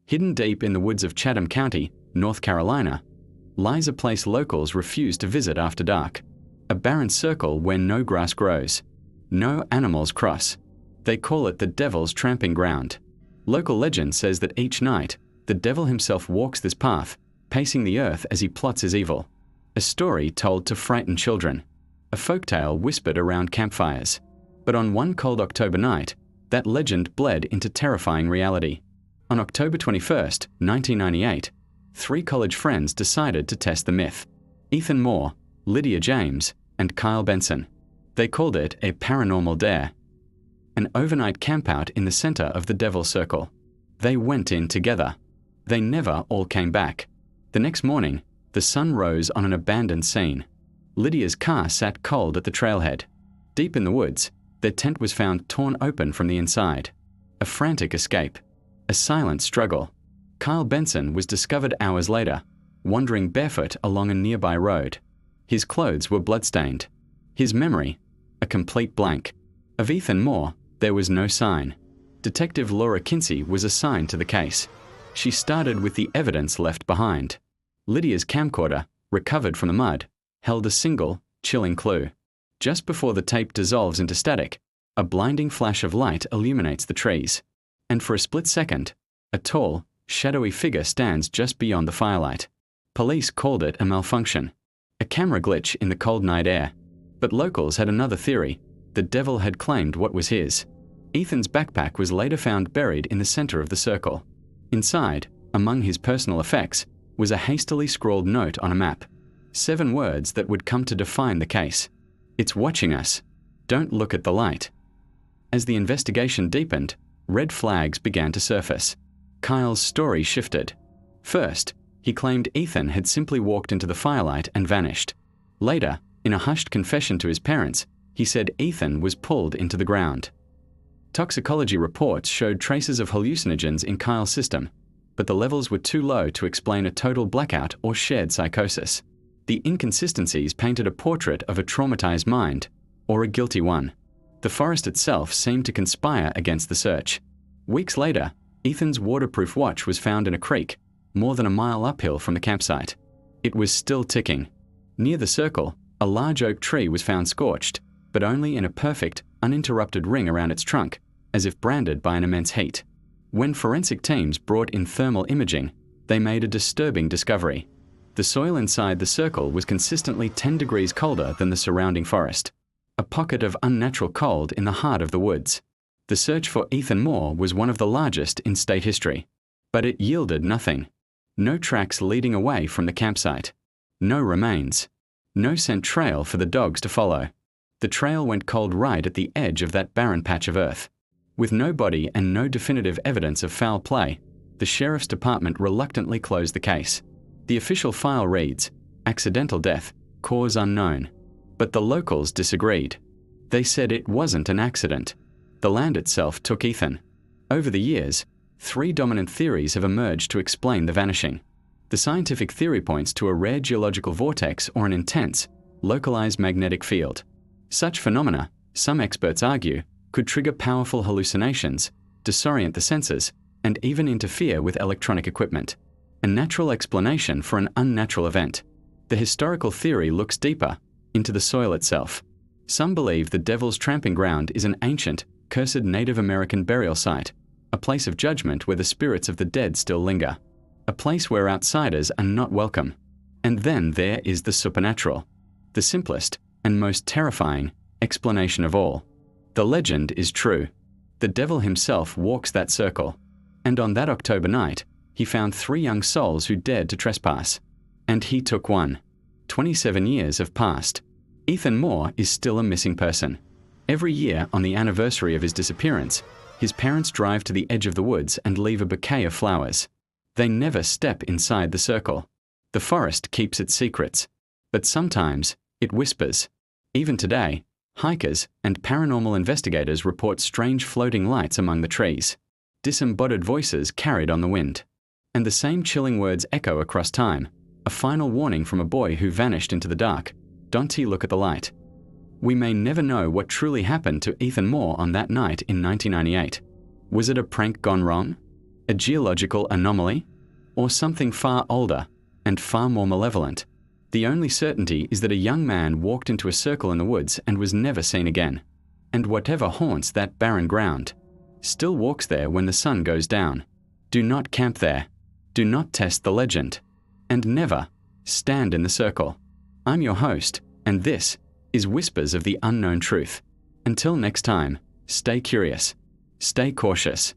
Hidden deep in the woods of Chatham County, North Carolina, lies a place locals refuse to visit after dark. A barren circle where no grass grows. No animals cross. They call it the Devil's Tramping Ground. Local legend says that each night, the devil himself walks this path, pacing the earth as he plots his evil. A story told to frighten children. A folktale whispered around campfires. But on one cold October night, that legend bled into terrifying reality. On October 21st, 1998, 3 college friends decided to test the myth. Ethan Moore, Lydia James, and Kyle Benson. They called it a paranormal dare. An overnight campout in the center of the Devil's Circle. They went in together. They never all came back. The next morning, the sun rose on an abandoned scene. Lydia's car sat cold at the trailhead. Deep in the woods, their tent was found torn open from the inside. A frantic escape. A silent struggle. Kyle Benson was discovered hours later, wandering barefoot along a nearby road. His clothes were bloodstained. His memory, a complete blank. Of Ethan Moore, there was no sign. Detective Laura Kinsey was assigned to the case. She started with the evidence left behind. Lydia's camcorder, recovered from the mud, held a single, chilling clue. Just before the tape dissolves into static, a blinding flash of light illuminates the trees. And for a split second, a tall, shadowy figure stands just beyond the firelight. Police called it a malfunction, a camera glitch in the cold night air. But locals had another theory. The devil had claimed what was his. Ethan's backpack was later found buried in the center of the circle. Inside, among his personal effects, was a hastily scrawled note on a map. 7 words that would come to define the case. It's watching us. Don't look at the light. As the investigation deepened, red flags began to surface. Kyle's story shifted. First, he claimed Ethan had simply walked into the firelight and vanished. Later, in a hushed confession to his parents, he said Ethan was pulled into the ground. Toxicology reports showed traces of hallucinogens in Kyle's system, but the levels were too low to explain a total blackout or shared psychosis. The inconsistencies painted a portrait of a traumatized mind, or a guilty one. The forest itself seemed to conspire against the search. Weeks later, Ethan's waterproof watch was found in a creek, more than a mile uphill from the campsite. It was still ticking. Near the circle, a large oak tree was found scorched, but only in a perfect, uninterrupted ring around its trunk, as if branded by an immense heat. When forensic teams brought in thermal imaging, they made a disturbing discovery. The soil inside the circle was consistently 10 degrees colder than the surrounding forest. A pocket of unnatural cold in the heart of the woods. The search for Ethan Moore was one of the largest in state history. But it yielded nothing. No tracks leading away from the campsite. No remains. No scent trail for the dogs to follow. The trail went cold right at the edge of that barren patch of earth. With no body and no definitive evidence of foul play, the sheriff's department reluctantly closed the case. The official file reads, accidental death, cause unknown. But the locals disagreed. They said it wasn't an accident. The land itself took Ethan. Over the years, 3 dominant theories have emerged to explain the vanishing. The scientific theory points to a rare geological vortex or an intense, localized magnetic field. Such phenomena, some experts argue, could trigger powerful hallucinations, disorient the senses, and even interfere with electronic equipment. A natural explanation for an unnatural event. The historical theory looks deeper, into the soil itself. Some believe the Devil's Tramping Ground is an ancient, cursed Native American burial site, a place of judgment where the spirits of the dead still linger, a place where outsiders are not welcome. And then there is the supernatural, the simplest and most terrifying explanation of all. The legend is true. The devil himself walks that circle, and on that October night, he found 3 young souls who dared to trespass. And he took one. 27 years have passed. Ethan Moore is still a missing person. Every year, on the anniversary of his disappearance, his parents drive to the edge of the woods and leave a bouquet of flowers. They never step inside the circle. The forest keeps its secrets, but sometimes it whispers. Even today, hikers and paranormal investigators report strange floating lights among the trees, disembodied voices carried on the wind. And the same chilling words echo across time, a final warning from a boy who vanished into the dark. Don't he look at the light? We may never know what truly happened to Ethan Moore on that night in 1998. Was it a prank gone wrong? a geological anomaly, or something far older and far more malevolent? The only certainty is that a young man walked into a circle in the woods and was never seen again. And whatever haunts that barren ground still walks there when the sun goes down. Do not camp there. Do not test the legend. And never stand in the circle. I'm your host, and this is Whispers of the Unknown Truth. Until next time, stay curious, stay cautious,